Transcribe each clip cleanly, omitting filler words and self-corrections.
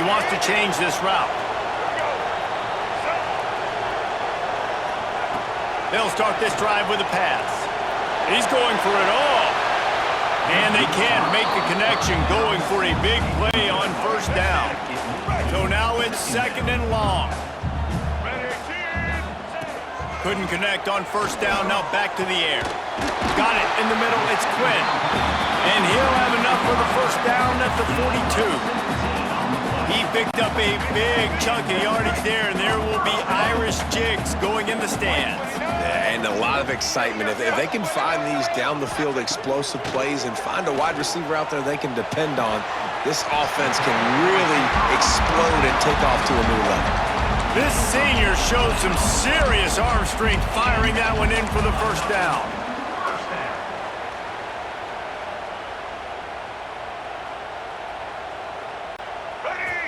wants to change this route. They'll start this drive with a pass. He's going for it all. And they can't make the connection, going for a big play on first down. So now it's 2nd and long. Couldn't connect on first down, now back to the air. Got it in the middle, it's Quinn. And he'll have enough for the first down at the 42. He picked up a big chunk of yardage there, and there will be Irish jigs going in the stands. And a lot of excitement. If they can find these down-the-field explosive plays and find a wide receiver out there they can depend on, this offense can really explode and take off to a new level. This senior showed some serious arm strength firing that one in for the first down.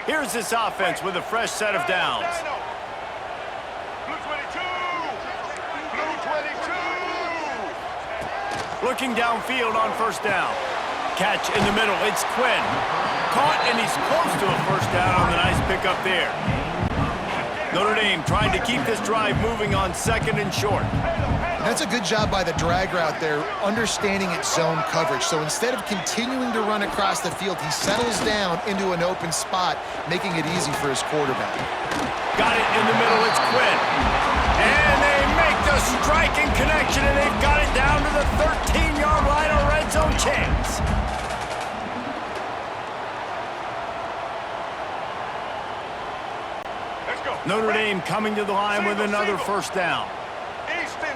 Here's this offense with a fresh set of downs. Looking downfield on first down. Catch in the middle, it's Quinn. Caught, and he's close to a first down on the nice pickup there. Notre Dame trying to keep this drive moving on 2nd and short. That's a good job by the drag route there, understanding its zone coverage. So instead of continuing to run across the field, he settles down into an open spot, making it easy for his quarterback. Got it in the middle, it's Quinn. And they make the striking connection, and they've got it down to the 13-yard line, a red zone chance. Notre Dame coming to the line with another first down. Easton.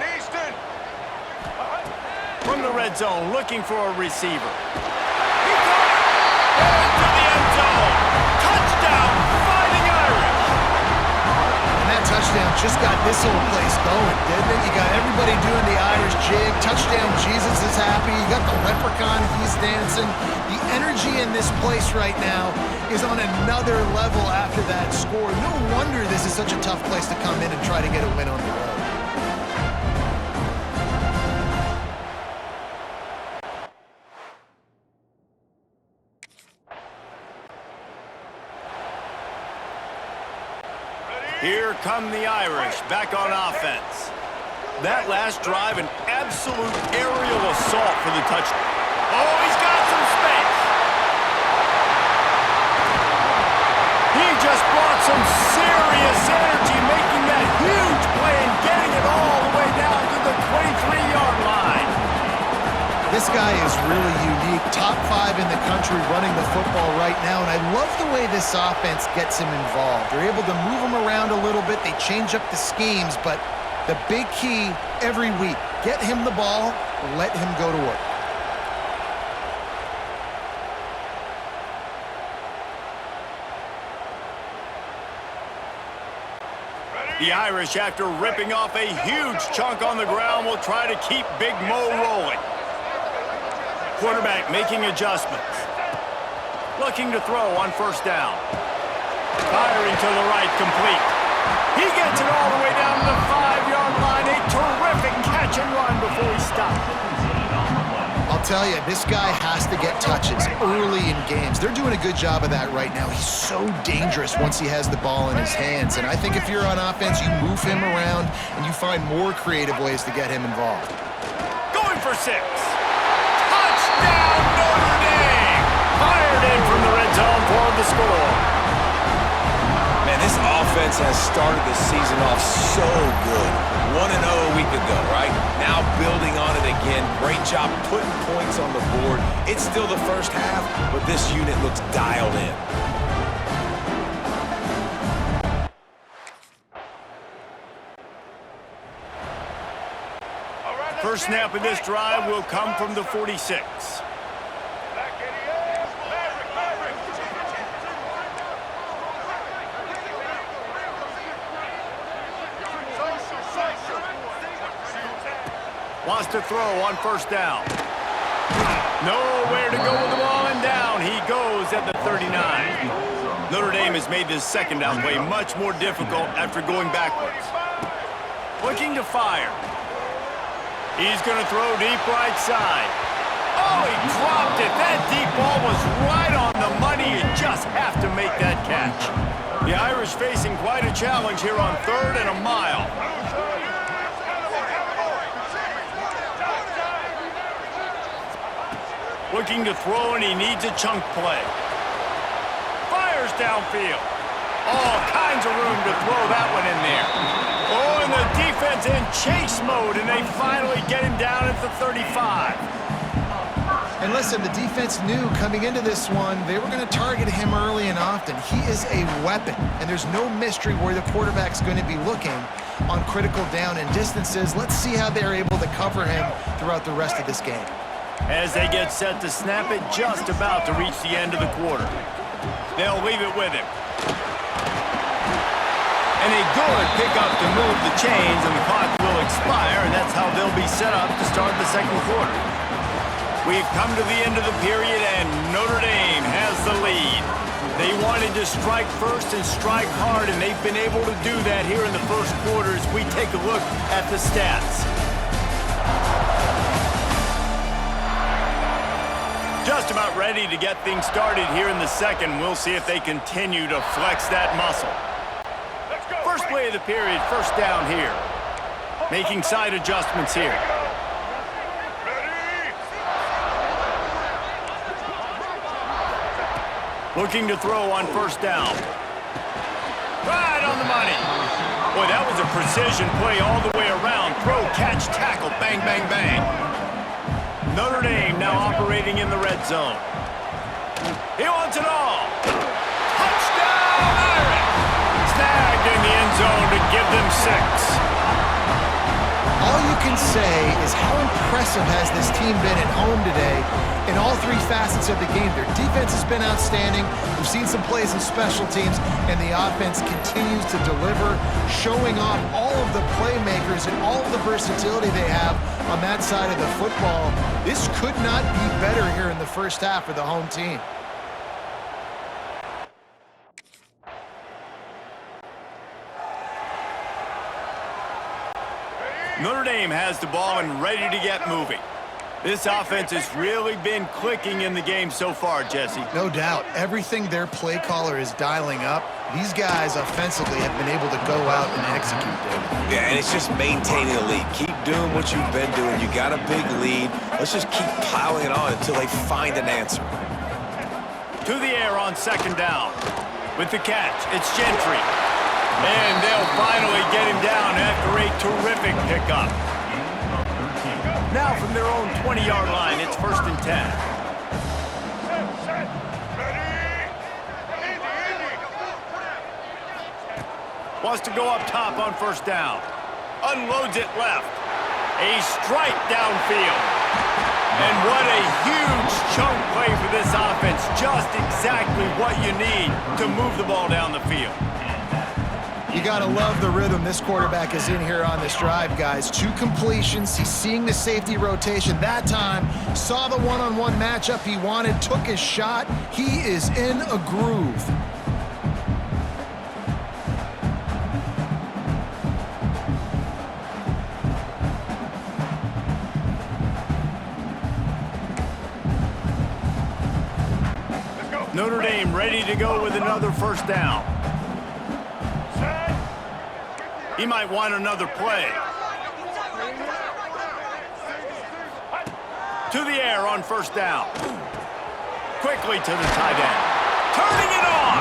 From the red zone, looking for a receiver. He got it! Into the end zone. Touchdown, Fighting Irish! And that touchdown just got this whole place going, didn't it? You got everybody doing the Irish jig. Touchdown, Jesus is happy. You got the leprechaun, he's dancing. The energy in this place right now is on another level after that score. No wonder this is such a tough place to come in and try to get a win on the road. Here come the Irish back on offense. That last drive, an absolute aerial assault for the touchdown. Oh, he's got some space. He just brought some serious energy, making that huge play and getting it all the way down to the 23-yard line. This guy is really unique. Top 5 in the country running the football right now, and I love the way this offense gets him involved. They're able to move him around a little bit. They change up the schemes, but the big key every week, get him the ball, let him go to work. The Irish, after ripping off a huge chunk on the ground, will try to keep Big Mo rolling. Quarterback making adjustments. Looking to throw on first down. Firing to the right, complete. He gets it all the way down to the 5-yard line. A terrific catch and run before he stopped. I'll tell you, this guy has to get touches early in games. They're doing a good job of that right now. He's so dangerous once he has the ball in his hands. And I think if you're on offense, you move him around and you find more creative ways to get him involved. Going for 6. Touchdown, Notre Dame! Fired in from the red zone for the score. Man, this offense has started the season off so good. 1-0 a week ago, right? Now building on it again. Great job putting points on the board. It's still the first half, but this unit looks dialed in. First snap of this drive will come from the 46. Wants to throw on first down. Nowhere to go with the ball, and down he goes at the 39. Notre Dame has made this second down play much more difficult after going backwards. Looking to fire. He's going to throw deep right side. Oh, he dropped it. That deep ball was right on the money. 20, you just have to make that catch. The Irish facing quite a challenge here on 3rd and a mile. Looking to throw, and he needs a chunk play. Fires downfield. All kinds of room to throw that one in there. Oh, and the defense in chase mode, and they finally get him down at the 35. And listen, the defense knew coming into this one, they were going to target him early and often. He is a weapon, and there's no mystery where the quarterback's going to be looking on critical down and distances. Let's see how they're able to cover him throughout the rest of this game. As they get set to snap it, just about to reach the end of the quarter. They'll leave it with him. And a good pickup to move the chains, and the clock will expire, and that's how they'll be set up to start the second quarter. We've come to the end of the period, and Notre Dame has the lead. They wanted to strike first and strike hard, and they've been able to do that here in the first quarter as we take a look at the stats. Just about ready to get things started here in the second. We'll see if they continue to flex that muscle. First play of the period, first down here. Making side adjustments here. Looking to throw on first down. Right on the money. Boy, that was a precision play all the way around. Throw, catch, tackle, bang, bang, bang. Notre Dame now operating in the red zone. He wants it all. Touchdown, Irish! Snagged in the end zone to give them 6. All you can say is how impressive has this team been at home today in all 3 facets of the game. Their defense has been outstanding. We've seen some plays in special teams, and the offense continues to deliver, showing off all of the playmakers and all of the versatility they have on that side of the football. This could not be better here in the first half for the home team. Notre Dame has the ball and ready to get moving. This offense has really been clicking in the game so far, Jesse. No doubt. Everything their play caller is dialing up, these guys offensively have been able to go out and execute, David. Yeah, and it's just maintaining the lead. Keep doing what you've been doing. You got a big lead. Let's just keep piling it on until they find an answer. To the air on second down. With the catch, it's Gentry. And they'll finally get him down after a terrific pickup. Now from their own 20-yard line, it's first and 10. Wants to go up top on first down. Unloads it left. A strike downfield. And what a huge chunk play for this offense. Just exactly what you need to move the ball down the field. You got to love the rhythm this quarterback is in here on this drive, guys. 2 completions. He's seeing the safety rotation that time. Saw the one-on-one matchup he wanted. Took his shot. He is in a groove. Notre Dame ready to go with another first down. He might want another play. To the air on first down. Quickly to the tight end. Turning it on.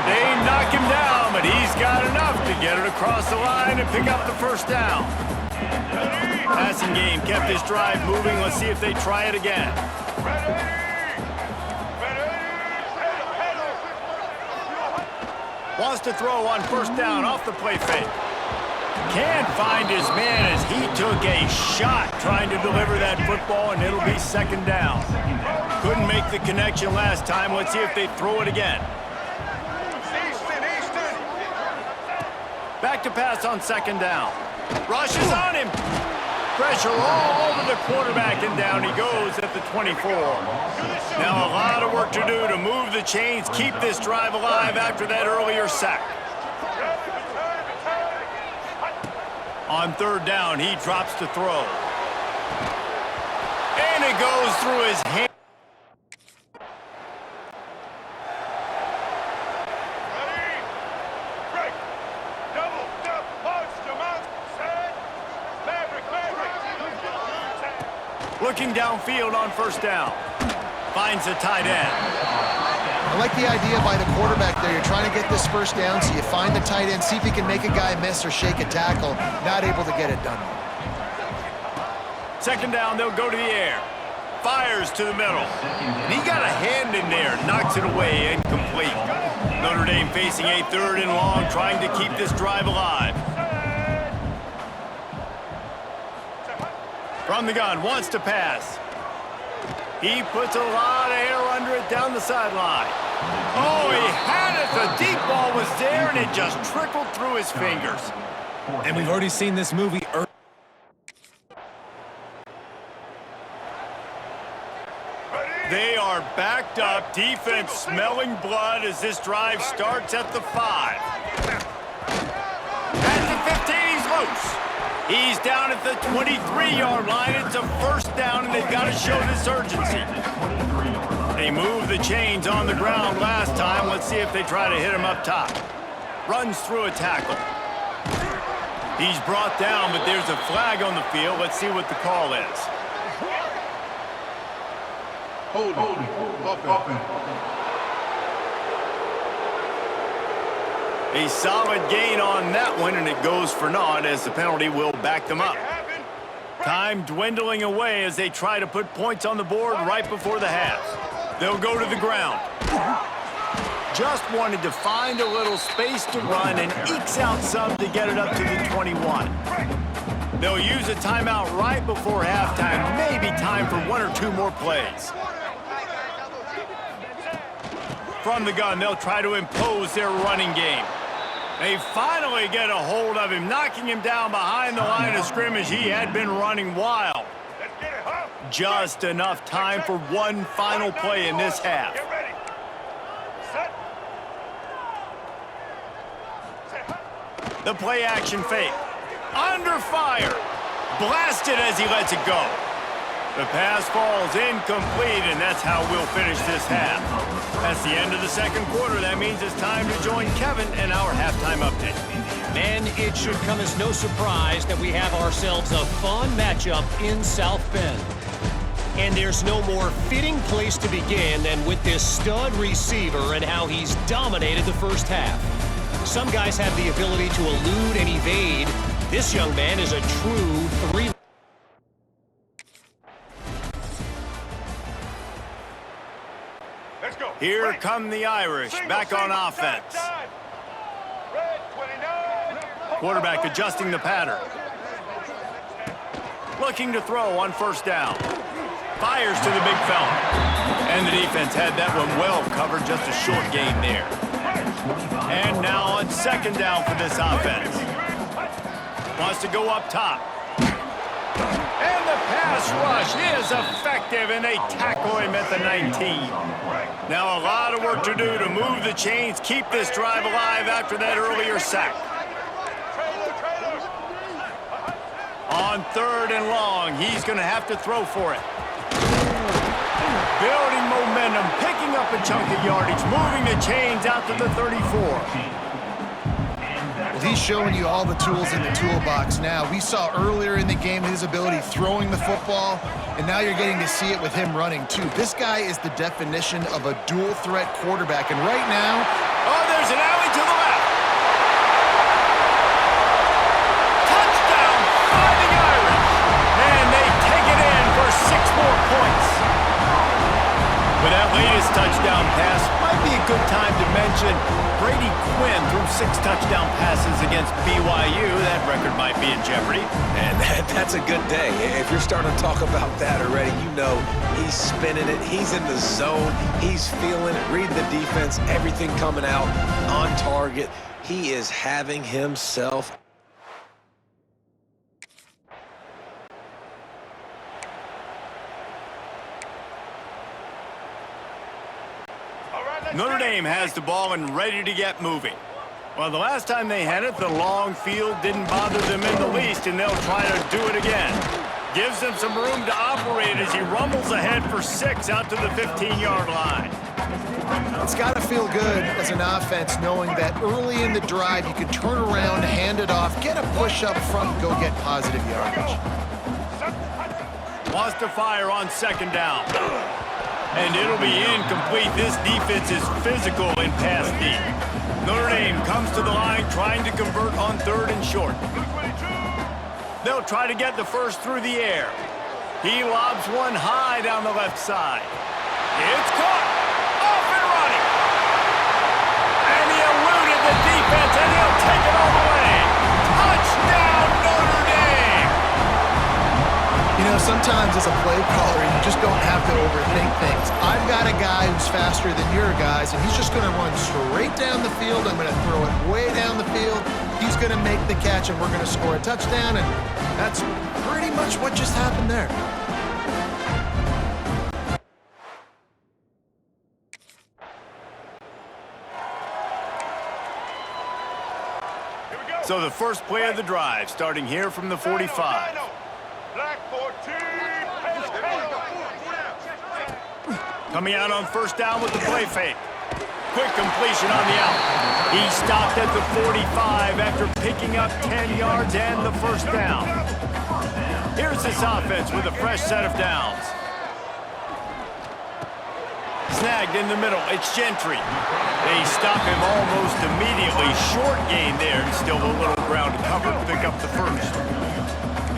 They knock him down, but he's got enough to get it across the line and pick up the first down. Passing game kept his drive moving. Let's see if they try it again. Wants to throw on first down off the play fake. Can't find his man as he took a shot trying to deliver that football, and it'll be second down. Couldn't make the connection last time. Let's see if they throw it again. Back to pass on second down. Rushes on him. Pressure all over the quarterback, and down he goes at the 24. Now a lot of work to do to move the chains, keep this drive alive after that earlier sack. On third down, he drops to throw. And it goes through his hand. Looking downfield on first down. Finds the tight end. I like the idea by the quarterback there. You're trying to get this first down, so you find the tight end, see if he can make a guy miss or shake a tackle. Not able to get it done. Second down, they'll go to the air. Fires to the middle. And he got a hand in there, knocks it away, incomplete. Notre Dame facing a 3rd and long, trying to keep this drive alive. From the gun, wants to pass. He puts a lot of air under it down the sideline. Oh, he had it. The deep ball was there, and it just trickled through his fingers. And we've already seen this movie earlier. They are backed up, defense smelling blood as this drive starts at the 5. At the 15, he's loose. He's down at the 23-yard line. It's a first down, and they've got to show this urgency. They moved the chains on the ground last time. Let's see if they try to hit him up top. Runs through a tackle. He's brought down, but there's a flag on the field. Let's see what the call is. Hold it. A solid gain on that one, and it goes for naught as the penalty will back them up. Time dwindling away as they try to put points on the board right before the half. They'll go to the ground. Just wanted to find a little space to run and ekes out some to get it up to the 21. They'll use a timeout right before halftime, maybe time for 1 or 2 more plays. From the gun, they'll try to impose their running game. They finally get a hold of him, knocking him down behind the line of scrimmage. He had been running wild. Just enough time for one final play in this half. The play action fake. Under fire. Blasted as he lets it go. The pass falls incomplete, and that's how we'll finish this half. That's the end of the second quarter. That means it's time to join Kevin and our halftime update. Man, it should come as no surprise that we have ourselves a fun matchup in South Bend. And there's no more fitting place to begin than with this stud receiver and how he's dominated the first half. Some guys have the ability to elude and evade. This young man is a true 3. Here come the Irish, back on offense. Quarterback adjusting the pattern. Looking to throw on first down. Fires to the big fella. And the defense had that one well covered, just a short gain there. And now on second down for this offense. Wants to go up top. And the pass rush is effective, and they tackle him at the 19. Now a lot of work to do to move the chains, keep this drive alive after that earlier sack. On 3rd and long, he's going to have to throw for it. Building momentum, picking up a chunk of yardage, moving the chains out to the 34. Well, he's showing you all the tools in the toolbox now. We saw earlier in the game his ability throwing the football, and now you're getting to see it with him running too. This guy is the definition of a dual threat quarterback, and right now... Oh, there's an alley to the left. Touchdown, Fighting Irish. And they take it in for 6 more points. With that latest touchdown pass, might be a good time to mention Brady Quinn threw 6 touchdown passes against BYU. That record might be in jeopardy. And that's a good day. If you're starting to talk about that already, you know he's spinning it. He's in the zone. He's feeling it, reading the defense, everything coming out on target. He is having himself. Notre Dame has the ball and ready to get moving. Well, the last time they had it, the long field didn't bother them in the least, and they'll try to do it again. Gives them some room to operate as he rumbles ahead for 6 out to the 15-yard line. It's got to feel good as an offense knowing that early in the drive you can turn around, hand it off, get a push up front, and go get positive yardage. Wants to fire on second down. And it'll be incomplete. This defense is physical in pass deep. Notre Dame comes to the line trying to convert on third and short. They'll try to get the first through the air. He lobs one high down the left side. It's caught. Off and running. And he eluded the defense, and he'll take it all the way. Touchdown, Notre Dame! You know, sometimes as a play caller, you just don't have to overthink things. I've got a guy who's faster than your guys, and he's just going to run straight down the field. I'm going to throw it way down the field. He's going to make the catch, and we're going to score a touchdown, and that's pretty much what just happened there. So the first play of the drive, starting here from the 45. Black 14. Coming out on first down with the play fake. Quick completion on the out. He stopped at the 45 after picking up 10 yards and the first down. Here's this offense with a fresh set of downs. Snagged in the middle, it's Gentry. They stop him almost immediately. Short gain there, and still a little ground to cover to pick up the first.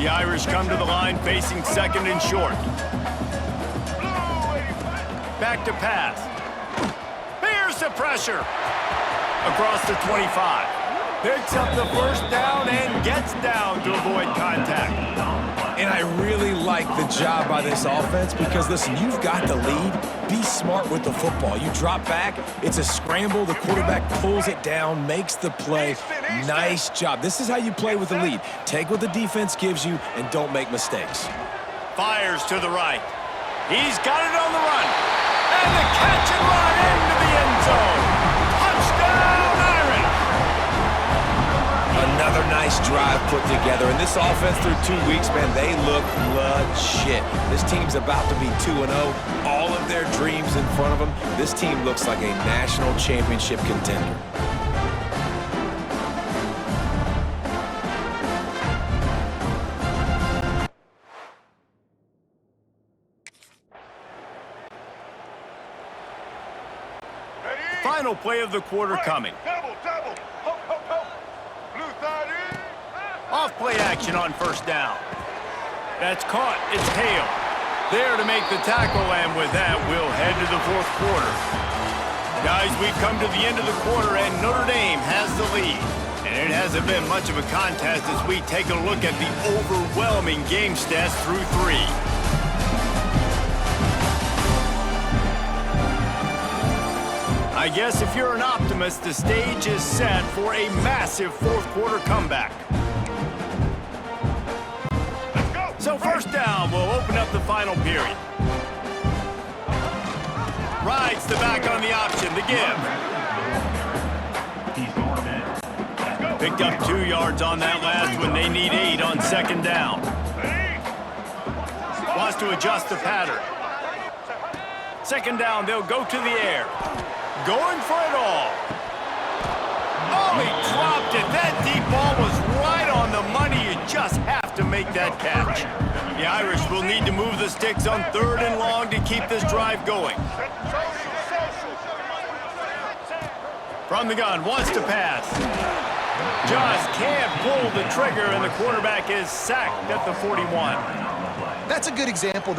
The Irish come to the line facing second and short. Back to pass. Here's the pressure. Across the 25. Picks up the first down and gets down to avoid contact. And I really like the job by this offense because, listen, you've got the lead. Be smart with the football. You drop back, it's a scramble. The quarterback pulls it down, makes the play. Nice job. This is how you play with the lead. Take what the defense gives you and don't make mistakes. Fires to the right. He's got it on the run. And the catch and run into the end zone. Touchdown, Irish! Another nice drive put together. And this offense through 2 weeks, man, they look legit. This team's about to be 2-0. All of their dreams in front of them. This team looks like a national championship contender. Final play of the quarter coming. Double. Hop, hop, hop. Blue 30. Off play action on first down. That's caught. It's Hale. There to make the tackle, and with that, we'll head to the fourth quarter. Guys, we've come to the end of the quarter, and Notre Dame has the lead. And it hasn't been much of a contest as we take a look at the overwhelming game stats through 3. I guess if you're an optimist, the stage is set for a massive fourth quarter comeback. Let's go. So first down, we'll open up the final period. Rides the back on the option, the give. Picked up 2 yards on that last one. They need 8 on second down. Wants to adjust the pattern. Second down, they'll go to the air. Going for it all. Oh, he dropped it. That deep ball was right on the money. You just have to make that catch. The Irish will need to move the sticks on third and long to keep this drive going. From the gun, wants to pass. Just can't pull the trigger, and the quarterback is sacked at the 41. That's a good example.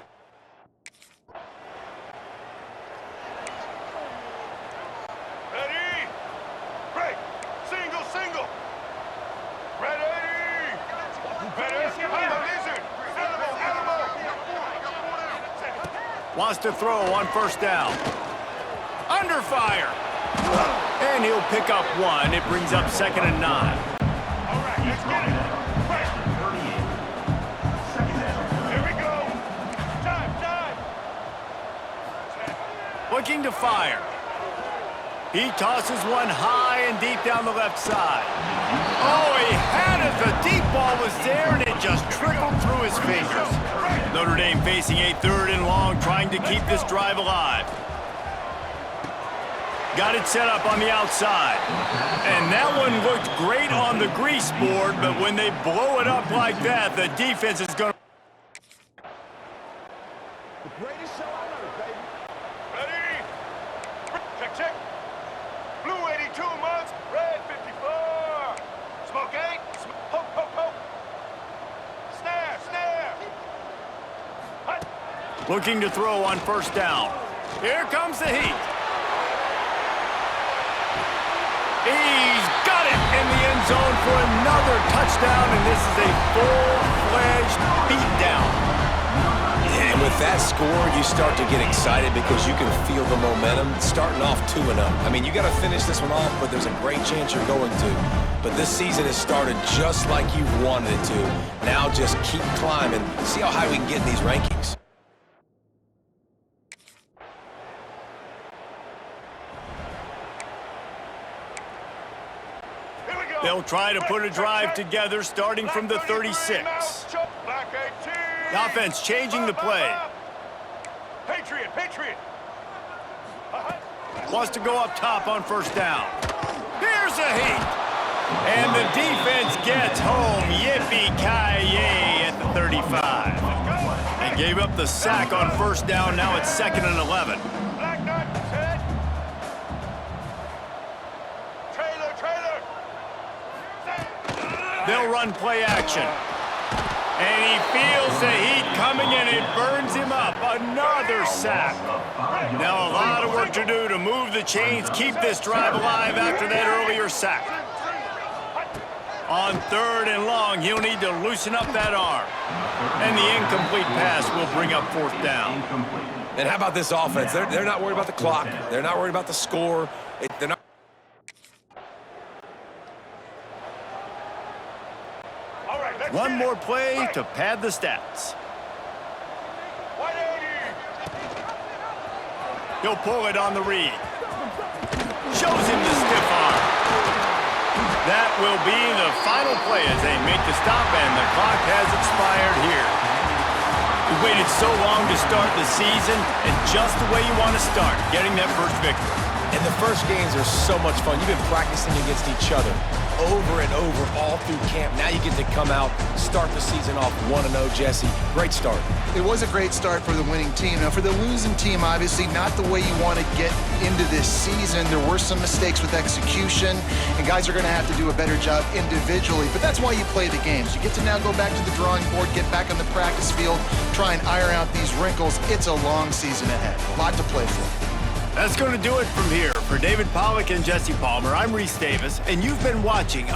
Wants to throw on first down. Under fire. And he'll pick up 1. It brings up second and 9. All right, let's get it. Here we go. Time. Looking to fire. He tosses one high and deep down the left side. Oh, he had it. The deep ball was there, and it just trickled through his fingers. Notre Dame facing a third and long, trying to keep this drive alive. Got it set up on the outside. And that one looked great on the grease board, but when they blow it up like that, the defense is going to... Greatest show on earth, baby. Ready? Check, check. Blue 82 months, red 54. Smoke 8, poke, poke, poke. Snare, snare. Hut. Looking to throw on first down. Here comes the heat. He's got it in the end zone for another touchdown, and this is a full-fledged beatdown. And with that score, you start to get excited because you can feel the momentum starting off 2-0. I mean, you got to finish this one off, but there's a great chance you're going to. But this season has started just like you've wanted it to. Now just keep climbing. See how high we can get in these rankings. They'll try to put a drive together starting from the 36. The offense changing the play. Patriot, Patriot. Wants to go up top on first down. Here's a heat. And the defense gets home. Yippee-ki-yay at the 35. They gave up the sack on first down. Now it's 2nd and 11. Black Knight, head. Trailer, trailer. They'll run play action. And he feels the heat coming and it burns him up. Another sack. Now a lot of work to do to move the chains, keep this drive alive after that earlier sack. On 3rd and long, he'll need to loosen up that arm. And the incomplete pass will bring up 4th down. And how about this offense? They're not worried about the clock. They're not worried about the score. They're not. One more play to pad the stats. 180. He'll pull it on the read. Shows him the stiff arm. That will be the final play as they make the stop, and the clock has expired here. You waited so long to start the season, and just the way you want to start, getting that first victory. And the first games are so much fun. You've been practicing against each other over and over all through camp. Now you get to come out, start the season off 1-0, Jesse. Great start. It was a great start for the winning team. Now, for the losing team, obviously not the way you want to get into this season. There were some mistakes with execution, and guys are going to have to do a better job individually. But that's why you play the games. You get to now go back to the drawing board, get back on the practice field, try and iron out these wrinkles. It's a long season ahead. A lot to play for. That's going to do it from here. For David Pollack and Jesse Palmer, I'm Reese Davis, and you've been watching